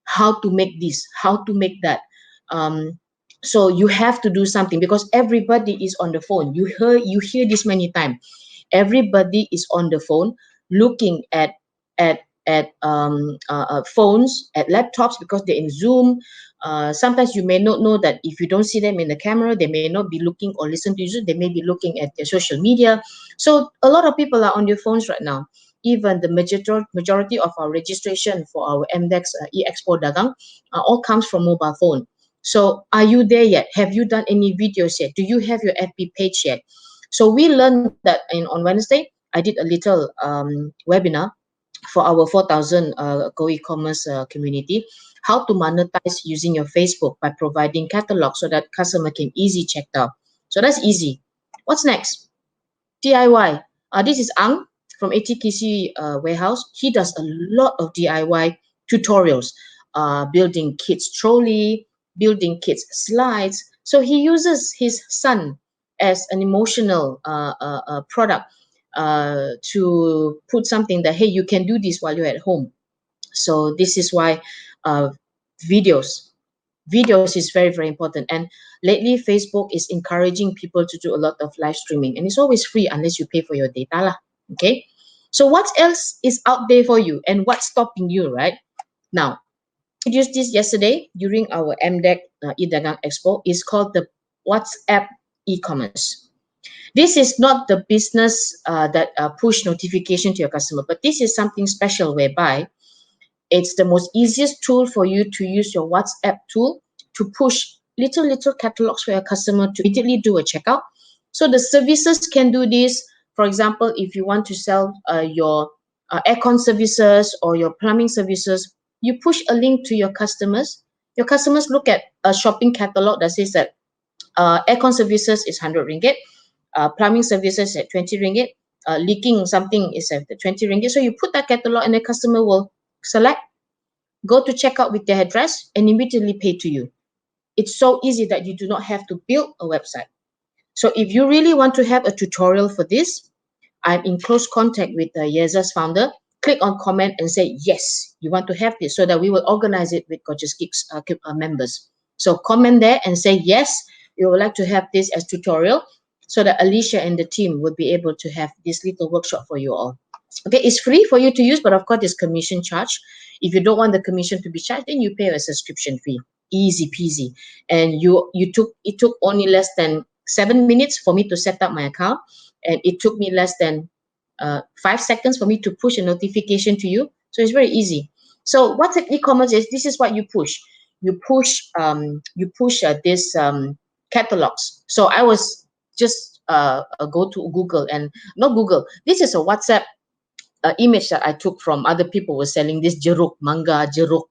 How to make this, how to make that. So you have to do something, because everybody is on the phone. You hear this many times. Everybody is on the phone looking at phones, at laptops, because they're in Zoom. Sometimes you may not know that if you don't see them in the camera, they may not be looking or listen to you. They may be looking at their social media. So a lot of people are on their phones right now. Even the majority of our registration for our MDEC e-Expo Dagang all comes from mobile phone. So are you there yet? Have you done any videos yet? Do you have your FB page yet? So we learned that on Wednesday, I did a little webinar for our 4,000 Go e-commerce community, how to monetize using your Facebook by providing catalog so that customer can easily check out. So that's easy. What's next? DIY. This is Ang from ATKC warehouse. He does a lot of DIY tutorials, building kids trolley, building kids slides. So he uses his son as an emotional product to put something that, hey, you can do this while you're at home. So this is why videos is very, very important. And lately, Facebook is encouraging people to do a lot of live streaming, and it's always free unless you pay for your data lah. Okay, so what else is out there for you, and what's stopping you right now? I used this yesterday during our MDEC e-Dagang Expo. It's called the WhatsApp e-commerce. This is not the business that push notification to your customer, but this is something special whereby it's the most easiest tool for you to use your WhatsApp tool to push little catalogs for your customer to immediately do a checkout. So the services can do this. For example, if you want to sell your aircon services or your plumbing services, you push a link to your customers. Your customers look at a shopping catalog that says that aircon services is 100 ringgit, plumbing services at 20 ringgit, leaking something is at 20 ringgit. So you put that catalog and the customer will select, go to checkout with their address, and immediately pay to you. It's so easy that you do not have to build a website. So if you really want to have a tutorial for this, I'm in close contact with Yeza's founder. Click on comment and say, yes, you want to have this, so that we will organize it with Gorgeous Geeks members. So comment there and say, yes, you would like to have this as tutorial, so that Alicia and the team will be able to have this little workshop for you all. Okay, it's free for you to use, but of course there's commission charge. If you don't want the commission to be charged, then you pay a subscription fee. Easy peasy. And it took only less than 7 minutes for me to set up my account, and it took me less than 5 seconds for me to push a notification to you. So it's very easy. So what e-commerce is, this is what you push. You push this catalogs. So I was just go to Google, and not Google. This is a WhatsApp image that I took from other people were selling this jeruk, manga, jeruk,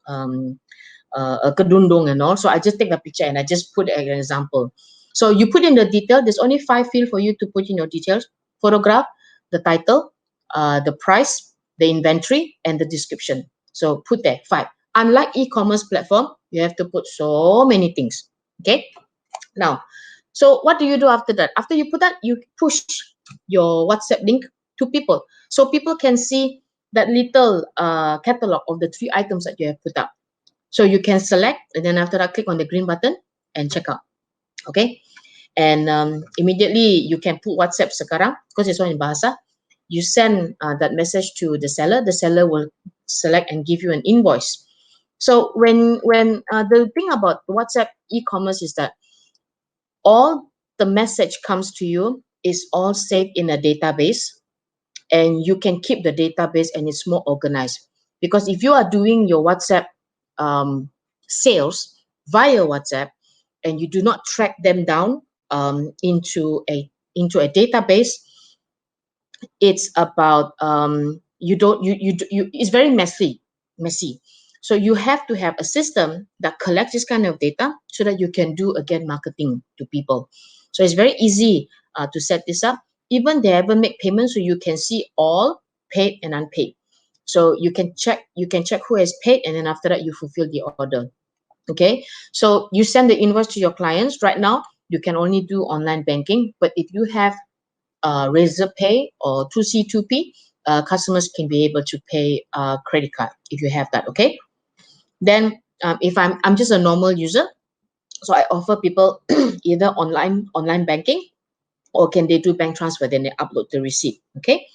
kedundung and all. So I just take a picture and I just put an example. So you put in the detail. There's only 5 fields for you to put in your details: photograph, the title, the price, the inventory, and the description. So put there 5. Unlike e-commerce platform, you have to put so many things. Okay. Now, so what do you do after that? After you put that, you push your WhatsApp link to people, so people can see that little catalog of the 3 items that you have put up. So you can select, and then after that, click on the green button and check out. Okay, and immediately you can put WhatsApp sekarang, because it's all in bahasa. You send that message to the seller. The seller will select and give you an invoice. So when the thing about WhatsApp e-commerce is that all the message comes to you is all saved in a database, and you can keep the database, and it's more organized. Because if you are doing your WhatsApp sales via WhatsApp and you do not track them down into a database, it's about it's very messy. So you have to have a system that collects this kind of data so that you can do again marketing to people. So it's very easy to set this up. Even they ever make payments, so you can see all paid and unpaid. So you can check who has paid, and then after that you fulfill the order. Okay, so you send the invoice to your clients. Right now you can only do online banking, but if you have Razor Pay or 2C2P, customers can be able to pay credit card if you have that. Okay, then if I'm just a normal user, so I offer people either online banking, or can they do bank transfer, then they upload the receipt. Okay,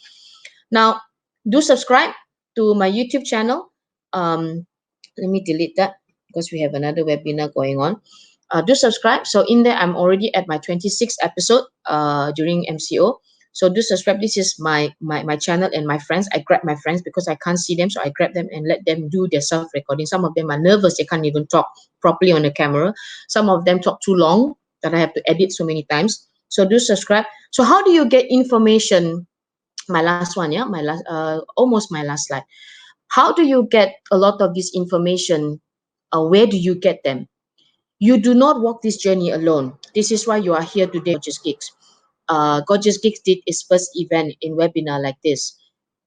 now do subscribe to my YouTube channel. Let me delete that because we have another webinar going on. Do subscribe. So in there, I'm already at my 26th episode during MCO. So do subscribe. This is my channel and my friends. I grab my friends because I can't see them. So I grab them and let them do their self-recording. Some of them are nervous. They can't even talk properly on the camera. Some of them talk too long that I have to edit so many times. So do subscribe. So how do you get information? My last one, yeah, almost my last slide. How do you get a lot of this information? Where do you get them? You do not walk this journey alone. This is why you are here today, Gorgeous Geeks. Gorgeous Geeks did its first event in webinar like this.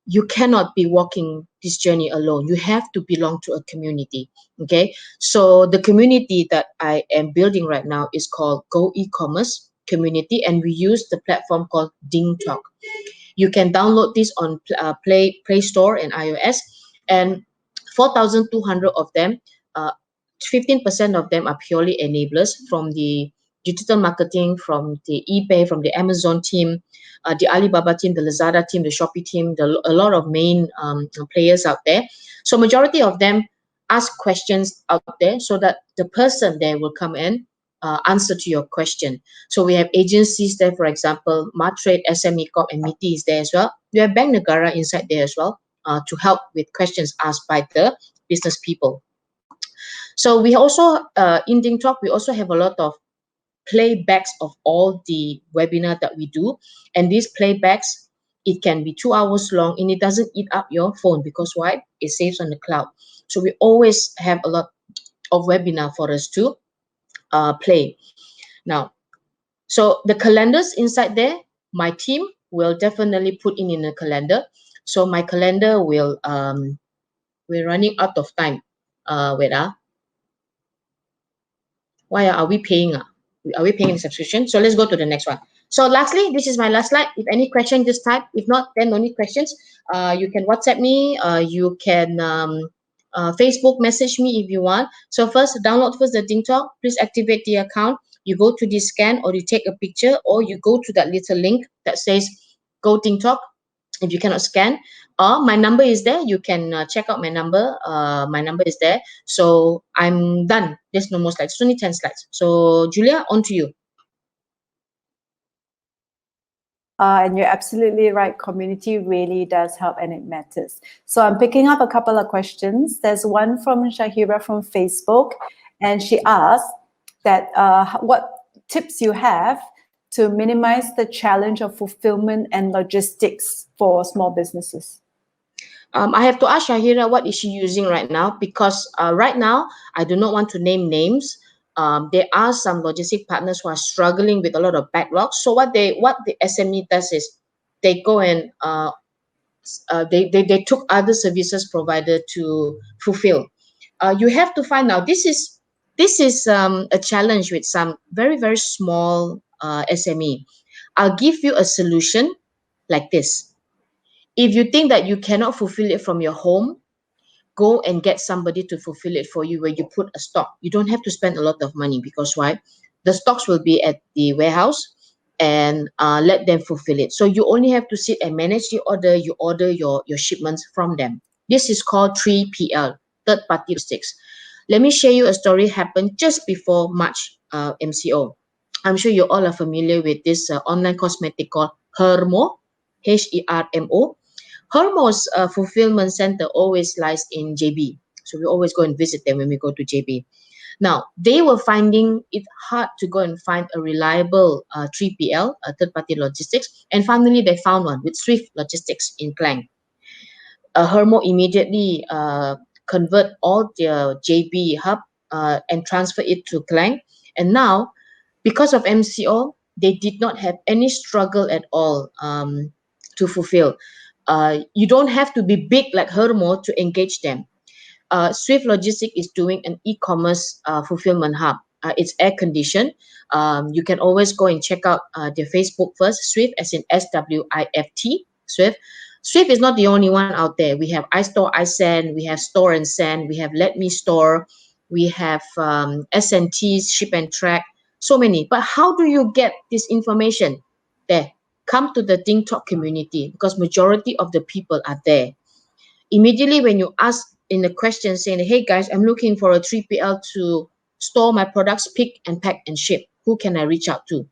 You cannot be walking this journey alone. You have to belong to a community. Okay, so the community that I am building right now is called Go E-commerce Community, and we use the platform called DingTalk. You can download this on Play Store and iOS, and 4,200 of them, 15% of them are purely enablers from the digital marketing, from the eBay, from the Amazon team, the Alibaba team, the Lazada team, the Shopee team, a lot of main players out there. So majority of them ask questions out there so that the person there will come in, answer to your question. So we have agencies there, for example, Matrade, SME Corp, and MITI is there as well. We have Bank Negara inside there as well to help with questions asked by the business people. So we also, in DingTalk, we also have a lot of playbacks of all the webinar that we do. And these playbacks, it can be 2 hours long and it doesn't eat up your phone because why? It saves on the cloud. So we always have a lot of webinar for us to play. Now, so the calendars inside there, my team will definitely put in a calendar. So my calendar will, we're running out of time. Wait, why are we paying? Are we paying the subscription? So let's go to the next one. So lastly, this is my last slide. If any question, just type. If not, then no need questions. You can WhatsApp me. You can Facebook message me if you want. So first, download first the DingTalk. Please activate the account. You go to the scan or you take a picture or you go to that little link that says Go DingTalk. If you cannot scan, or my number is there, you can check out my number. My number is there. So I'm done. There's no more slides. It's only 10 slides. So Julia, on to you. And you're absolutely right. Community really does help and it matters. So I'm picking up a couple of questions. There's one from Shahira from Facebook, and she asked that what tips you have to minimize the challenge of fulfillment and logistics for small businesses. I have to ask Shahira what is she using right now, because right now I do not want to name names. There are some logistic partners who are struggling with a lot of backlogs. So what the SME does is they go and they took other services provider to fulfill. You have to find out. This is a challenge with some very, very small SME. I'll give you a solution like this. If you think that you cannot fulfill it from your home, go and get somebody to fulfill it for you where you put a stock. You don't have to spend a lot of money because why? The stocks will be at the warehouse and let them fulfill it. So you only have to sit and manage the order. You order your shipments from them. This is called 3PL, third party logistics. Let me share you a story happened just before March MCO. I'm sure you all are familiar with this online cosmetic called Hermo, Hermo. Hermo's fulfillment center always lies in JB. So we always go and visit them when we go to JB. Now, they were finding it hard to go and find a reliable 3PL, third-party logistics. And finally, they found one with Swift Logistics in Klang. Hermo immediately convert all their JB hub and transfer it to Klang. And now, because of MCO, they did not have any struggle at all to fulfill. You don't have to be big like Hermo to engage them. Swift Logistics is doing an e-commerce fulfillment hub. It's air conditioned. You can always go and check out their Facebook first. Swift, as in SWIFT. Swift. Swift is not the only one out there. We have iStore, iSend. We have Store and Send. We have Let Me Store. We have SNTs, Ship and Track. So many. But how do you get this information? There, come to the TikTok community because majority of the people are there. Immediately when you ask in the question saying, hey guys, I'm looking for a 3PL to store my products, pick and pack and ship. Who can I reach out to?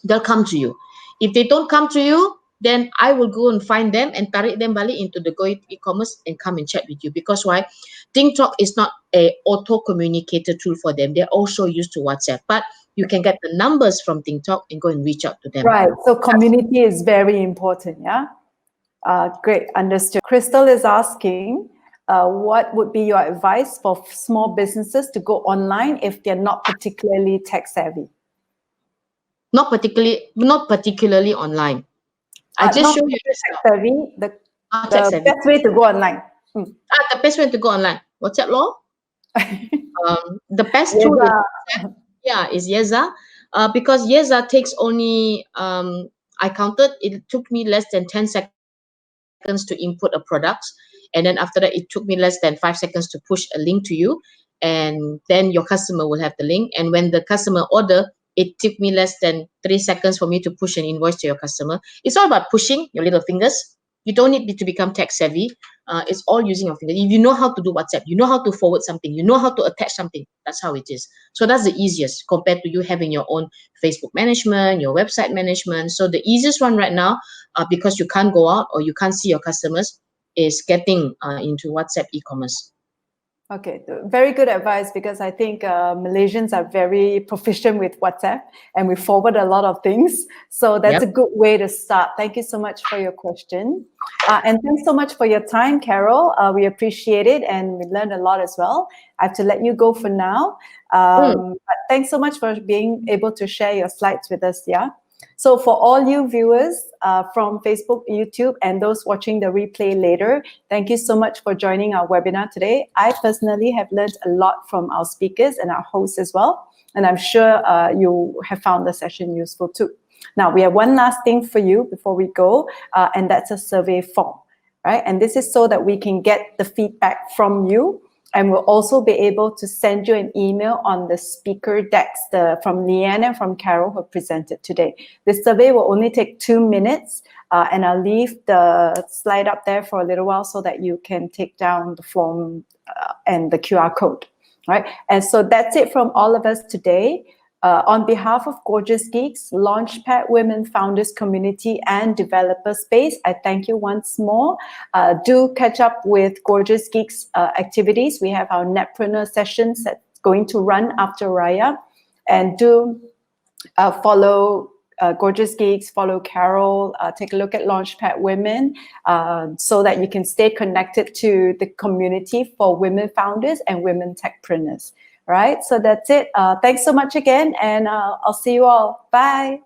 They'll come to you. If they don't come to you, then I will go and find them and tarik them balik into the Go e-commerce and come and chat with you. Because why? TikTok is not a auto communicator tool for them. They're also used to WhatsApp. But you can get the numbers from TikTok and go and reach out to them. Right. So community is very important. Yeah. Great. Understood. Crystal is asking, what would be your advice for small businesses to go online if they're not particularly tech savvy? Not particularly online. I just show you tech savvy. The tech savvy. best way to go online. The best way to go online. WhatsApp law. The best tool is Yeza. Because Yeza takes only I counted, it took me less than 10 seconds to input a product, and then after that it took me less than 5 seconds to push a link to you, and then your customer will have the link. And when the customer order, it took me less than 3 seconds for me to push an invoice to your customer. It's all about pushing your little fingers. You don't need to become tech savvy. It's all using your fingers. If you know how to do WhatsApp, you know how to forward something, you know how to attach something, that's how it is. So that's the easiest compared to you having your own Facebook management, your website management. So the easiest one right now, because you can't go out or you can't see your customers, is getting into WhatsApp e-commerce. Okay, very good advice, because I think Malaysians are very proficient with WhatsApp and we forward a lot of things. So that's a good way to start. Thank you so much for your question. And thanks so much for your time, Carol. We appreciate it and we learned a lot as well. I have to let you go for now. But thanks so much for being able to share your slides with us, yeah? So for all you viewers from Facebook, YouTube, and those watching the replay later, thank you so much for joining our webinar today. I personally have learned a lot from our speakers and our hosts as well. And I'm sure you have found the session useful too. Now, we have one last thing for you before we go, and that's a survey form, right? And this is so that we can get the feedback from you. And we'll also be able to send you an email on the speaker decks from Leanne and from Carol who presented today. This survey will only take 2 minutes, and I'll leave the slide up there for a little while so that you can take down the form and the QR code, right? And so that's it from all of us today. On behalf of Gorgeous Geeks, Launchpad Women Founders Community and Developer Space, I thank you once more. Do catch up with Gorgeous Geeks activities. We have our Netpreneur sessions that's going to run after Raya. And do follow Gorgeous Geeks, follow Carol, take a look at Launchpad Women so that you can stay connected to the community for women founders and women techpreneurs. Right, so that's it. Thanks so much again, and I'll see you all. Bye.